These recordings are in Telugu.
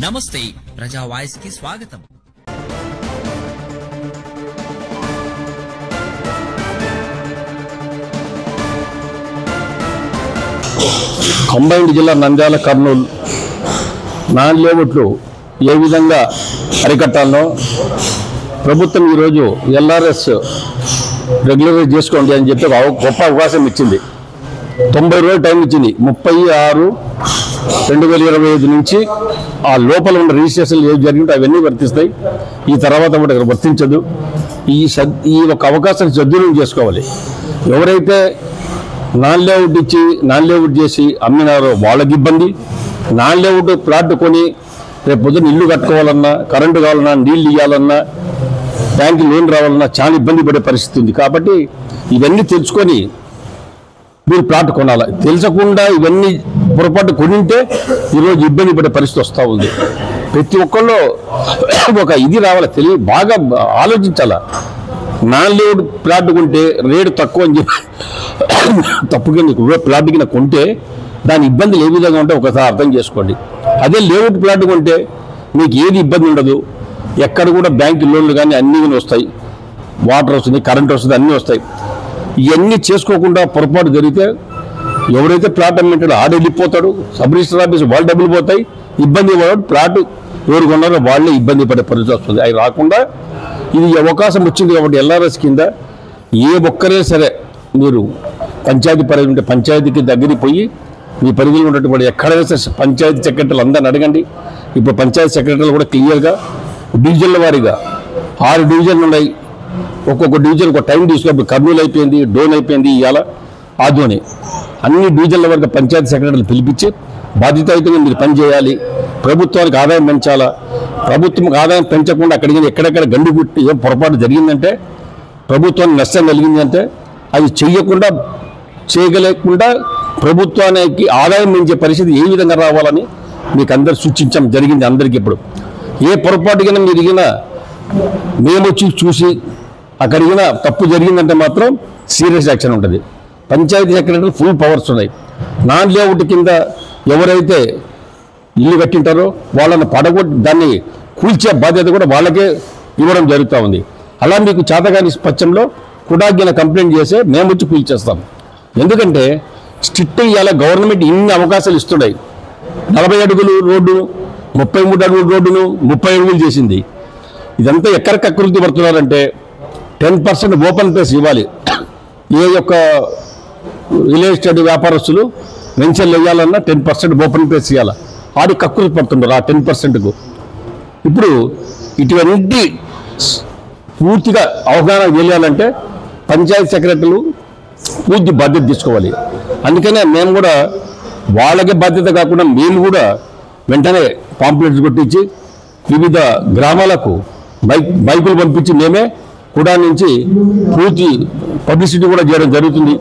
నమస్తే ప్రజా వాయిస్ కి స్వాగతం. కంబైన్డ్ జిల్లా నంద్యాల కర్నూలు నాన్ లేఅవుట్లు ఏ విధంగా అరికట్టాలో ప్రభుత్వం ఈరోజు ఎల్ఆర్ఎస్ రెగ్యులరైజ్ చేసుకోండి అని చెప్పి ఒక గొప్ప అవకాశం ఇచ్చింది. 90 రోజులు టైం ఇచ్చింది. 30/6/2025 నుంచి ఆ లోపల ఉన్న రిజిస్ట్రేషన్లు ఏవి జరిగిందో అవన్నీ వర్తిస్తాయి. ఈ తర్వాత కూడా వర్తించదు. ఈ ఒక అవకాశాన్ని సద్వినియోగం చేసుకోవాలి. ఎవరైతే నాన్ లేఅవుట్ చేసి అమ్మినారో వాళ్ళకి ఇబ్బంది. నాన్ లేఅవుట్ ప్లాట్ కొని రేపు పొద్దున్న ఇల్లు కట్టుకోవాలన్నా, కరెంటు కావాలన్నా, నీళ్ళు ఇవ్వాలన్నా, బ్యాంకు లోన్ రావాలన్నా చాలా ఇబ్బంది పడే పరిస్థితి ఉంది. కాబట్టి ఇవన్నీ తెలుసుకొని మీరు ప్లాట్ కొనాలి. తెలుసకుండా ఇవన్నీ పొరపాటు కొనింటే ఈరోజు ఇబ్బంది పడే పరిస్థితి వస్తూ ఉంది. ప్రతి ఒక్కళ్ళు ఒక ఇది రావాలి, తెలియ బాగా ఆలోచించాలా. నాన్ లేఅవుట్ ప్లాట్ కొంటే రేటు తక్కువ అని చెప్పి తప్పుగా ప్లాట్ కింద కొంటే దాని ఇబ్బందులు ఏ విధంగా ఉంటే ఒకసారి అర్థం చేసుకోండి. అదే లేఅవుట్ ప్లాట్ కొంటే మీకు ఏది ఇబ్బంది ఉండదు. ఎక్కడ కూడా బ్యాంకు లోన్లు కానీ అన్నీ వస్తాయి, వాటర్ వస్తుంది, కరెంట్ వస్తుంది, అన్నీ వస్తాయి. ఇవన్నీ చేసుకోకుండా పొరపాటు జరిగితే ఎవరైతే ప్లాట్ అమ్మింటాడో ఆడ వెళ్ళిపోతాడు. సబ్ రిజిస్టర్ ఆఫీస్ వాళ్ళు డబ్బులు పోతాయి, ఇబ్బంది పడాడు. ప్లాట్ ఎవరు కొన్నారో వాళ్ళే ఇబ్బంది పడే పరిస్థితి వస్తుంది. అవి రాకుండా ఇది అవకాశం వచ్చింది కాబట్టి ఎల్ఆర్ఎస్ కింద ఏ ఒక్కరే సరే మీరు పంచాయతీ పరిధి ఉంటే పంచాయతీకి దగ్గరికి పోయి మీ పరిధిలో ఉన్నటువంటి ఎక్కడైనా సరే పంచాయతీ సెక్రటరీలు అందరిని అడగండి. ఇప్పుడు పంచాయతీ సెక్రటరీలు కూడా క్లియర్గా డివిజన్ల వారీగా 6 డివిజన్లు ఉన్నాయి. ఒక్కొక్క డివిజన్ ఒక టైం తీసుకున్నప్పుడు కర్నూలు అయిపోయింది, డోన్ అయిపోయింది, ఇవాళ ఆదోని అన్ని డివిజన్ల వరకు పంచాయతీ సెక్రటరీలు పిలిపించి బాధ్యతాయుతంగా మీరు పనిచేయాలి. ప్రభుత్వానికి ఆదాయం పెంచాలా. ప్రభుత్వం ఆదాయం పెంచకుండా అక్కడికి ఎక్కడెక్కడ గండి గుట్టి ఏం పొరపాటు జరిగిందంటే, ప్రభుత్వానికి నష్టం కలిగిందంటే అది చేయగలేకుండా ప్రభుత్వానికి ఆదాయం పెంచే పరిస్థితి ఏ విధంగా రావాలని మీకు అందరు సూచించడం జరిగింది. అందరికీ ఇప్పుడు ఏ పొరపాటుగా మీరు మేము వచ్చి చూసి అక్కడికి తప్పు జరిగిందంటే మాత్రం సీరియస్ యాక్షన్ ఉంటుంది. పంచాయతీ సెక్రటరీ ఫుల్ పవర్స్ ఉన్నాయి. నాన్ లేఅవుట్ కింద ఎవరైతే ఇల్లు కట్టింటారో వాళ్ళని పడగొట్టి దాన్ని కూల్చే బాధ్యత కూడా వాళ్ళకే ఇవ్వడం జరుగుతూ ఉంది. అలా మీకు చేతగాని పక్షంలో కుడాగిన కంప్లైంట్ చేస్తే మేము వచ్చి కూల్చేస్తాం. ఎందుకంటే స్ట్రిక్ట్ ఇవాళ గవర్నమెంట్ ఇన్ని అవకాశాలు ఇస్తున్నాయి. 40 అడుగులు రోడ్డు, 33 అడుగుల రోడ్డును 30 అడుగులు చేసింది. ఇదంతా ఎక్కడికి అకృతి పడుతున్నారంటే 10% ఓపెన్ ప్లేస్ ఇవ్వాలి. ఏ యొక్క రియల్ ఎస్టేట్ వ్యాపారస్తులు వెంచర్లు వేయాలన్నా 10% ఓపెన్ ప్లేస్ ఇవ్వాలి. ఆడి కక్కులు పడుతున్నారు ఆ 10%కు. ఇప్పుడు ఇటువంటి పూర్తిగా అవగాహన తెలియాలంటే పంచాయతీ సెక్రటరీలు పూర్తి బాధ్యత తీసుకోవాలి. అందుకనే మేము కూడా వాళ్ళకే బాధ్యత కాకుండా మేము కూడా వెంటనే పాంప్లెట్స్ కొట్టించి వివిధ గ్రామాలకు బైకులు పంపించి మేమే కూడా నుంచి పూర్తి పబ్లిసిటీ కూడా చేయడం జరుగుతుంది.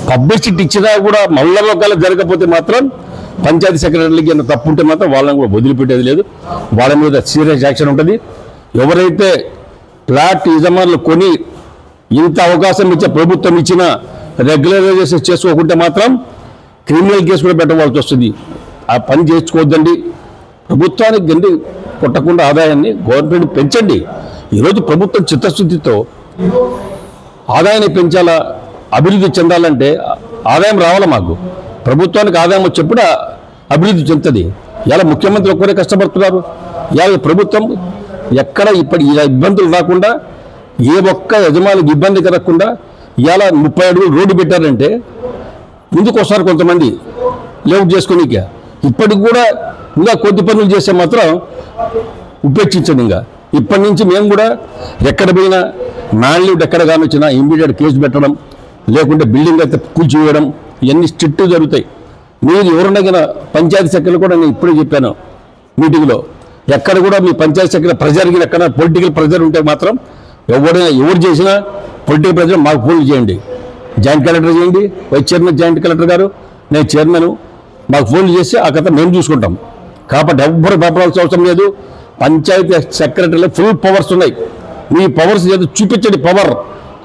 పబ్లిసిటీ ఇచ్చినా కూడా మళ్ళా ఒకవేళ జరగకపోతే మాత్రం పంచాయతీ సెక్రటరీలకి ఏమైనా తప్పు ఉంటే మాత్రం వాళ్ళని కూడా వదిలిపెట్టేది లేదు. వాళ్ళ మీద సీరియస్ యాక్షన్ ఉంటుంది. ఎవరైతే ప్లాట్ యజమానులు కొని ఇంత అవకాశం ఇచ్చే ప్రభుత్వం ఇచ్చిన రెగ్యులరైజేషన్ చేసుకోకుంటే మాత్రం క్రిమినల్ కేసు కూడా పెట్టవలసి వస్తుంది. ఆ పని చేసుకోవద్దండి. ప్రభుత్వానికి గండి కొట్టకుండా ఆదాయాన్ని గవర్నమెంట్ పెంచండి. ఈరోజు ప్రభుత్వం చిత్తశుద్ధితో ఆదాయాన్ని పెంచాలా, అభివృద్ధి చెందాలంటే ఆదాయం రావాలా. మాకు ప్రభుత్వానికి ఆదాయం వచ్చేప్పుడు అభివృద్ధి చెందుతుంది. ఇలా ముఖ్యమంత్రి ఒక్కరే కష్టపడుతున్నారు. ఇలా ప్రభుత్వం ఎక్కడ ఇప్పటి ఇలా ఇబ్బందులు రాకుండా ఏ ఒక్క యజమానికి ఇబ్బంది కలగకుండా ఇలా 30 అడుగులు రోడ్డు పెట్టారంటే ముందుకు వస్తారు కొంతమంది లేఅవుట్ చేసుకునిక. ఇప్పటికి కూడా ఇంకా కొద్ది పనులు చేస్తే మాత్రం ఉపేక్షించండి. ఇంకా ఇప్పటి నుంచి మేము కూడా ఎక్కడ పోయినా నాన్ లేఅవుట్ ఎక్కడ కానొచ్చినా ఇమ్మీడియట్ కేసు పెట్టడం, లేకుంటే బిల్డింగ్ అయితే కూల్చివేయడం, ఇవన్నీ స్ట్రిక్ట్ జరుగుతాయి. మీరు ఎవరున్నా పంచాయతీ సెక్రటరీ కూడా నేను ఇప్పుడే చెప్పాను మీటింగ్లో, ఎక్కడ కూడా మీ పంచాయతీ సెక్రటరీ ప్రెజర్కి ఎక్కడ పొలిటికల్ ప్రెజర్ ఉంటే మాత్రం ఎవరు చేసినా పొలిటికల్ ప్రెజర్ మాకు ఫోన్లు చేయండి. జాయింట్ కలెక్టర్ చేయండి, వైస్ చైర్మన్ జాయింట్ కలెక్టర్ గారు, నేను చైర్మన్, మాకు ఫోన్లు చేస్తే ఆ కథ మేము చూసుకుంటాం. కాబట్టి ఎవ్వరు భయపడాల్సిన అవసరం లేదు. పంచాయతీ సెక్రటరీలో ఫుల్ పవర్స్ ఉన్నాయి. మీ పవర్స్ ఏదో చూపించండి. పవర్,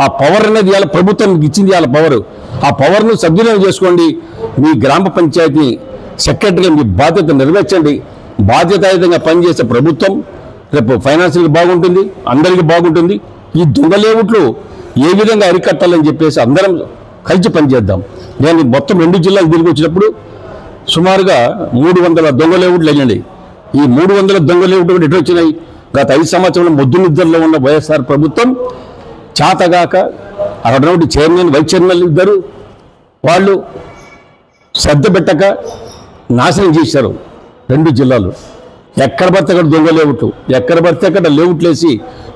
ఆ పవర్ అనేది ఇవాళ ప్రభుత్వం ఇచ్చింది. ఇవాళ పవర్, ఆ పవర్ను సద్వినియోగం చేసుకోండి. మీ గ్రామ పంచాయతీ సెక్రటరీగా మీ బాధ్యత నెరవేర్చండి. బాధ్యతాయుతంగా పనిచేసే ప్రభుత్వం రేపు ఫైనాన్షియల్గా బాగుంటుంది, అందరికీ బాగుంటుంది. ఈ దొంగ లేఅవుట్లు ఏ విధంగా అరికట్టాలని చెప్పేసి అందరం కలిసి పనిచేద్దాం. నేను మొత్తం 2 జిల్లాలు తిరిగి వచ్చినప్పుడు సుమారుగా 300 దొంగ లేఅవుట్లు వెళ్ళండి. ఈ 300 దొంగ లేఅవుట్లు ఎటు వచ్చినాయి? గత 5 సంవత్సరాల మొద్దు నిద్రలో ఉన్న వైఎస్ఆర్ ప్రభుత్వం చాతగాక అక్కడ చైర్మన్ వైస్ చైర్మన్ ఇద్దరు వాళ్ళు శ్రద్ధ పెట్టక నాశనం చేశారు 2 జిల్లాలు. ఎక్కడ పడితే అక్కడ దొంగ లేఅవుట్లు, ఎక్కడ పడితే అక్కడ లేఅవుట్లు వేసి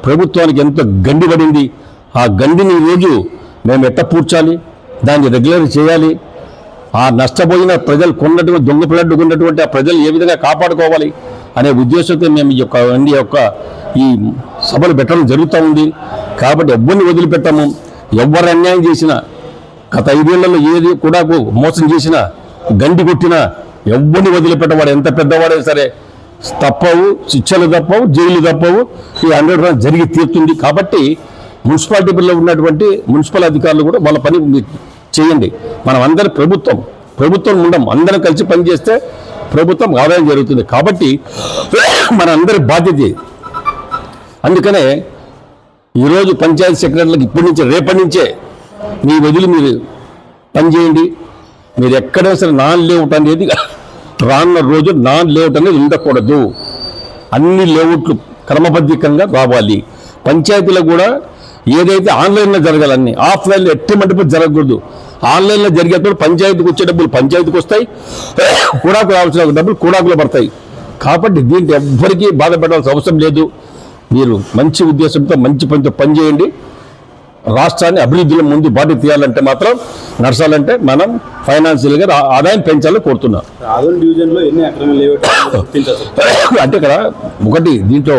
ప్రభుత్వానికి ఎంతో గండి పడింది. ఆ గండిని ఈరోజు మేము ఎట్ట పూడ్చాలి, దాన్ని రెగ్యులర్ చేయాలి, ఆ నష్టపోయిన ప్రజలు కొన్నటువంటి దొంగ ప్లాట్లు కొన్నటువంటి ఆ ప్రజలు ఏ విధంగా కాపాడుకోవాలి అనే ఉద్దేశంతో మేము ఈ సభలు పెట్టడం జరుగుతూ ఉంది. కాబట్టి ఎవరిని వదిలిపెట్టాము. ఎవరు అన్యాయం చేసినా, గత 5 ఏళ్లలో ఏది కూడా మోసం చేసినా, గండి కొట్టినా ఎవరిని వదిలిపెట్టవాడు ఎంత పెద్దవాడైనా సరే తప్పవు, శిక్షలు తప్పవు, జైలు తప్పవు. ఈ 100% జరిగి తీరుతుంది. కాబట్టి మున్సిపాలిటీలో ఉన్నటువంటి మున్సిపల్ అధికారులు కూడా వాళ్ళ పని చేయండి. మనం అందరి ప్రభుత్వం ఉండం, అందరం కలిసి పనిచేస్తే ప్రభుత్వం ఆదాయం జరుగుతుంది. కాబట్టి మన అందరి బాధ్యత. అందుకనే ఈరోజు పంచాయతీ సెక్రటరీలకు ఇప్పటి నుంచే రేపటి నుంచే మీ వదిలి మీరు పనిచేయండి. మీరు ఎక్కడైనా సరే నాన్ లేఅవుట్ అనేది రానున్న రోజు నాన్ లేఅవుట్ అనేది ఉండకూడదు. అన్ని లేఅవుట్లు క్రమబద్ధీకంగా రావాలి. పంచాయతీలో కూడా ఏదైతే ఆన్లైన్లో జరగాలన్నీ ఆఫ్లైన్లో ఎట్టి మటుకు జరగకూడదు. ఆన్లైన్లో జరిగేటప్పుడు పంచాయతీకి వచ్చే డబ్బులు పంచాయతీకి వస్తాయి, కూడాకు రావాల్సిన డబ్బులు కూడాకులో పడతాయి. కాబట్టి దీంట్లో ఎవ్వరికీ బాధపడాల్సిన అవసరం లేదు. మీరు మంచి ఉద్దేశంతో మంచి పనితో పనిచేయండి. రాష్ట్రాన్ని అభివృద్ధిలో ముందు బాటి తీయాలంటే మాత్రం నడచాలంటే మనం ఫైనాన్షియల్గా ఆదాయం పెంచాలని కోరుతున్నాం. ఆదోని డివిజన్లో ఎన్ని అక్రమ లేఅవుట్లు అంటే ఇక్కడ ఒకటి దీంట్లో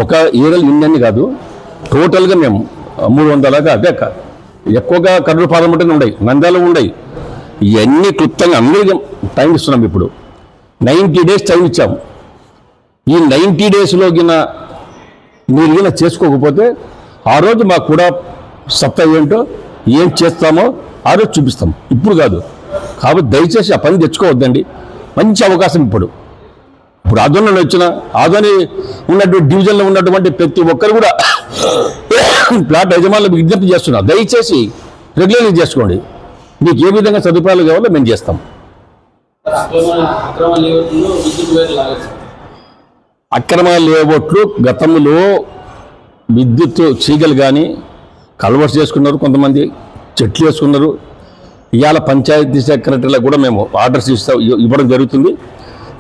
ఒక ఏరియాలు ఇన్ని కాదు, టోటల్గా మేము 300 అంటే ఎక్కువగా కర్నూలు పార్లమెంట్ ఉన్నాయి, నంద్యాల ఉన్నాయి. ఇవన్నీ క్లుప్తంగా అందరికీ టైం ఇస్తున్నాం. ఇప్పుడు 90 డేస్ టైం ఇచ్చాము. ఈ 90 డేస్లో మీరు గిన చేసుకోకపోతే ఆ రోజు మాకు కూడా సత్తా ఏంటో ఏం చేస్తామో ఆ రోజు చూపిస్తాం, ఇప్పుడు కాదు. కాబట్టి దయచేసి ఆ పని తెచ్చుకోవద్దండి. మంచి అవకాశం ఇప్పుడు ఆదోనిలో ఆదోని ఉన్నటువంటి డివిజన్లో ఉన్నటువంటి ప్రతి ఒక్కరు కూడా ప్లాట్ యజమానులకు విజ్ఞప్తి చేస్తున్నా, దయచేసి రెగ్యులర్ చేసుకోండి. మీకు ఏ విధంగా సదుపాయాలు కావాలో మేము చేస్తాం. అక్రమ లేఅవుట్లు గతంలో విద్యుత్ చీగలు కానీ కల్వర్స్ చేసుకున్నారు, కొంతమంది చెట్లు వేసుకున్నారు. ఇవాళ పంచాయతీ సెక్రటరీలకు కూడా మేము ఆర్డర్స్ ఇవ్వడం జరుగుతుంది.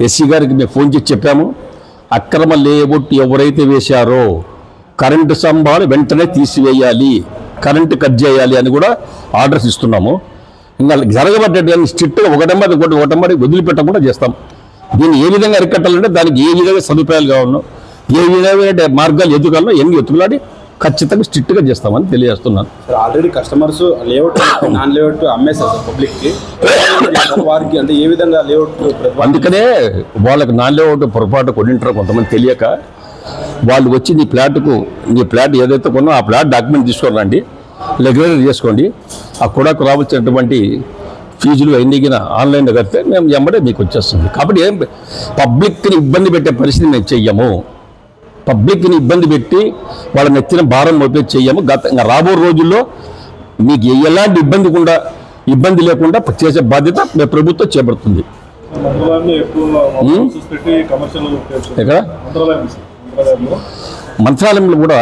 ఎస్సీ గారికి మేము ఫోన్ చేసి చెప్పాము, అక్రమ లేఅవుట్ ఎవరైతే వేశారో కరెంటు స్తంభాలు వెంటనే తీసివేయాలి, కరెంటు కట్ చేయాలి అని కూడా ఆర్డర్స్ ఇస్తున్నాము. ఇంకా జరగబడ్డట్టు స్ట్రిక్ట్గా ఒకటంబడి వదిలిపెట్టకుండా చేస్తాం. దీన్ని ఏ విధంగా అరికట్టాలంటే దానికి ఏ విధంగా సదుపాయాలు కావాలో, ఏ విధమైన మార్గాలు ఎదుగాలో ఎన్ని ఎత్తులాడి ఖచ్చితంగా స్ట్రిక్ట్గా చేస్తామని తెలియజేస్తున్నాను. Already customers layout non layout అమ్మేశారు పబ్లిక్కి, వారికి అంటే ఏ విధంగా లేఅవుట్, అందుకనే వాళ్ళకి నాన్ లేఅవుట్ పొరపాటు కొనింటారో కొంతమంది తెలియక వాళ్ళు వచ్చి నీ ఫ్లాట్ ఏదైతే కొన్నా ఆ ఫ్లాట్ డాక్యుమెంట్ తీసుకొని రండి, రెగ్యులర్ చేసుకోండి. ఆ కూడాకు రావాల్సినటువంటి ఫీజులు ఎన్నిగిన ఆన్లైన్లో కడితే మేము వెంబడే మీకు వచ్చేస్తుంది. కాబట్టి ఏం పబ్లిక్ని ఇబ్బంది పెట్టే పరిస్థితి మేము చెయ్యము. పబ్లిక్ని ఇబ్బంది పెట్టి వాళ్ళ నెత్తిన భారం మోపే చెయ్యము. రాబో రోజుల్లో మీకు ఎలాంటి ఇబ్బంది లేకుండా చేసే బాధ్యత మేము ప్రభుత్వం చేపడుతుంది. ఎక్కడ మంత్రాలయంలో కూడా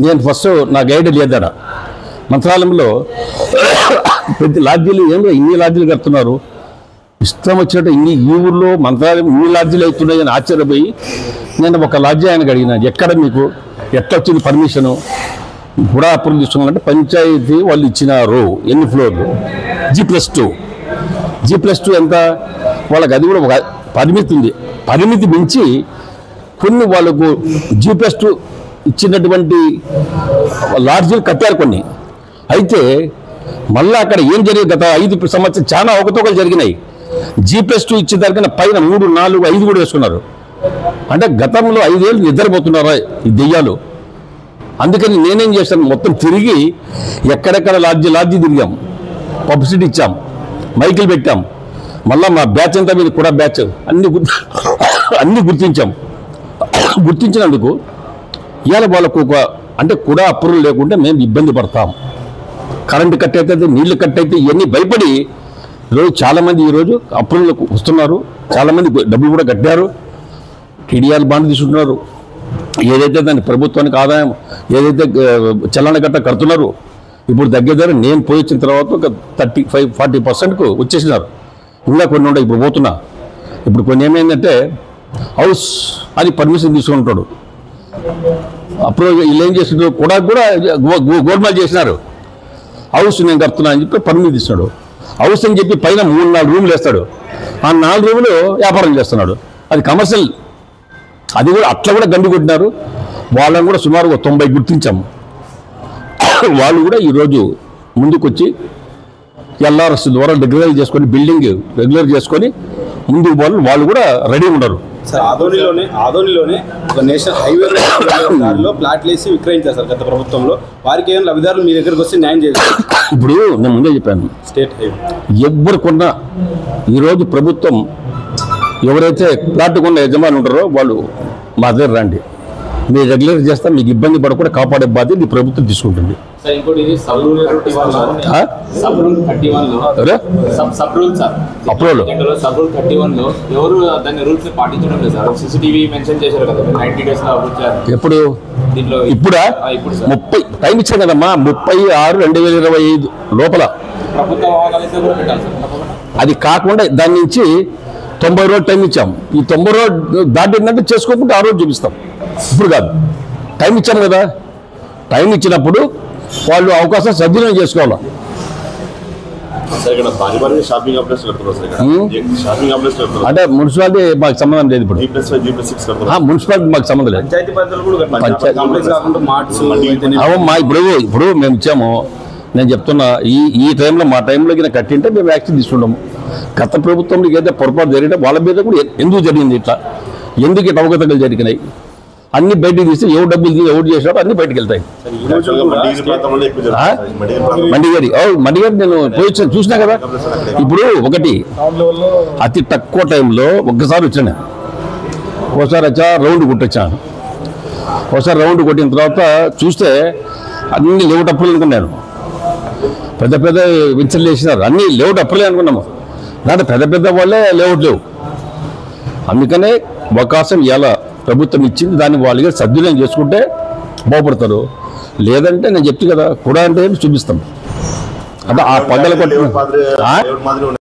నేను ఫస్ట్ నా గైడ్ లేదాడ మంత్రాలయంలో ప్రతి లాడ్జీలు ఏమో ఇన్ని లాడ్జీలు కడుతున్నారు, ఇష్టం వచ్చినట్టు ఈ ఊర్లో మంత్రాలయం ఇన్ని లాడ్జీలు అవుతున్నాయని ఆశ్చర్యపోయి నేను ఒక లాడ్జీ ఆయనకు అడిగినా, ఎక్కడ మీకు ఎట్లా వచ్చింది పర్మిషను, కూడా అప్రూవల్ తీసుకున్నారంటే పంచాయతీ వాళ్ళు ఇచ్చినారు. ఎన్ని ఫ్లోర్లు? G+2 ఎంత వాళ్ళకి, అది కూడా ఒక పరిమితి ఉంది. పరిమితి మించి కొన్ని వాళ్ళకు G+2 ఇచ్చినటువంటి లాడ్జీలు కట్టారు కొన్ని. అయితే మళ్ళీ అక్కడ ఏం జరిగింది, గత 5 సంవత్సరాలు చాలా అవకతవకలు జరిగినాయి. G+2 ఇచ్చిన దానికన్నా పైన 3, 4, 5 కూడా వేసుకున్నారు. అంటే గతంలో 5 ఏళ్ళు నిద్రపోతున్నారా ఈ దెయ్యాలు. అందుకని నేనేం చేశాను, మొత్తం తిరిగి ఎక్కడెక్కడ లాడ్జీ తిరిగాం, పబ్లిసిటీ ఇచ్చాం, మైకులు పెట్టాం. మళ్ళీ మా బ్యాచ్ అంతా మీద కూడా బ్యాచ్ అన్నీ గుర్తించినందుకు ఇవాళ వాళ్ళకు అంటే కూడా అప్రూవల్ లేకుంటే మేము ఇబ్బంది పడతాం. కరెంటు కట్ అవుతుంది, నీళ్లు కట్ అయితే ఇవన్నీ భయపడి ఈరోజు చాలామంది ఈరోజు అప్రూవల్కి వస్తున్నారు. చాలామంది డబ్బులు కూడా కట్టారు, టీడీఆర్ బాండ్ తీసుకుంటున్నారు. ఏదైతే దాని ప్రభుత్వానికి ఆదాయం ఏదైతే చలన గట్ట కడుతున్నారు, ఇప్పుడు దగ్గర నేను పోయి వచ్చిన తర్వాత ఒక 35-40%కు వచ్చేసినారు. ఇంకా కొన్ని ఉండే ఇప్పుడు పోతున్నా. ఇప్పుడు కొన్ని ఏమైందంటే హౌస్ అని పర్మిషన్ తీసుకుంటాడు, అప్పుడు వీళ్ళు ఏం చేస్తున్నారు కూడా గోల్మాల్ చేసినారు. హౌస్ నేను కడుతున్నా అని చెప్పి పర్మిషన్ ఇస్తున్నాడు. హౌస్ అని చెప్పి పైన 3-4 రూములు వేస్తాడు. ఆ 4 రూములు వ్యాపారం చేస్తున్నాడు. అది కమర్షియల్. అది కూడా అట్లా కూడా గండి కొట్టినారు. వాళ్ళని కూడా సుమారుగా 90 గుర్తించాం. వాళ్ళు కూడా ఈరోజు ముందుకు వచ్చి ఎల్ఆర్ఎస్ ద్వారా బిల్డింగ్ రెగ్యులర్ చేసుకొని ముందుకు పోవాలి. వాళ్ళు కూడా రెడీ ఉన్నారు. సార్ ఆదోనిలోనే ఒక నేషనల్ హైవే దారిలో ప్లాట్లు వేసి విక్రయించారు సార్ గత ప్రభుత్వంలో. వారికి ఏమైనా లబ్ధిదారులు మీ దగ్గరకు వస్తే న్యాయం చేస్తారు. ఇప్పుడు నేను ముందే చెప్పాను, స్టేట్ హైవే ఎవ్వరు కొన్నా ఈరోజు ప్రభుత్వం ఎవరైతే ప్లాట్ కొన్న యజమాని ఉంటారో వాళ్ళు మా దగ్గర రండి, మీరు రెగ్యులర్ చేస్తా, మీకు ఇబ్బంది పడకుండా కాపాడే బాధ్యత ఈ ప్రభుత్వం తీసుకుంటుంది. ఎప్పుడు ఇప్పుడా 30 టైం ఇచ్చాం కదమ్మా, 36/2025 లోపల. అది కాకుండా దాని నుంచి 90 రోజులు టైం ఇచ్చాం. ఈ 90 రోజులు దాటిందంటే చేసుకోకుండా ఆ రోజు చూపిస్తాం. ఇప్పుడు కాదు, టైం ఇచ్చాం కదా. టైం ఇచ్చినప్పుడు వాళ్ళు అవకాశం సద్వినియోగం చేసుకోవాలి. అంటే మున్సిపాలిటీ మాకు సంబంధం లేదు. ఇప్పుడు మున్సిపాలిటీ మాకు సంబంధం లేదు. ఇప్పుడు మేము ఇచ్చాము. నేను చెప్తున్నా, ఈ టైంలో మా టైంలో కట్టింటే మేము యాక్షన్ తీసుకుంటాము. గత ప్రభుత్వంలో ఏదైతే పొరపాటు జరిగితే వాళ్ళ మీద కూడా ఎందుకు జరిగింది, ఎందుకు ఇట్లా అవగతలు జరిగినాయి అన్ని బయటకు తీస్తే ఎవరు డబ్బులు ఎవరు చేసినప్పుడు అన్ని బయటకు వెళ్తాయి. మండిగారి నేను పోయి చూసినా కదా. ఇప్పుడు ఒకటి అతి తక్కువ టైంలో ఒక్కసారి వచ్చాను, ఒకసారి వచ్చా రౌండ్ కొట్టొచ్చాను. ఒకసారి రౌండ్ కొట్టిన తర్వాత చూస్తే అన్ని లేవుట్ అప్పులు అనుకున్నాను. పెద్ద పెద్ద వెంచర్లు వేసినారు, అన్ని లేవుట్ అప్పులే అనుకున్నాము. దాంట్లో పెద్ద వాళ్ళే లేవుట్ లేవు. అందుకనే అవకాశం ఎలా ప్రభుత్వం ఇచ్చింది, దాన్ని వాళ్ళకి సద్వినియోగం చేసుకుంటే బాగుపడతారు. లేదంటే నేను చెప్తే కదా కూడా అంటే చూపిస్తాం. అంటే ఆ పంటలు కొట్టు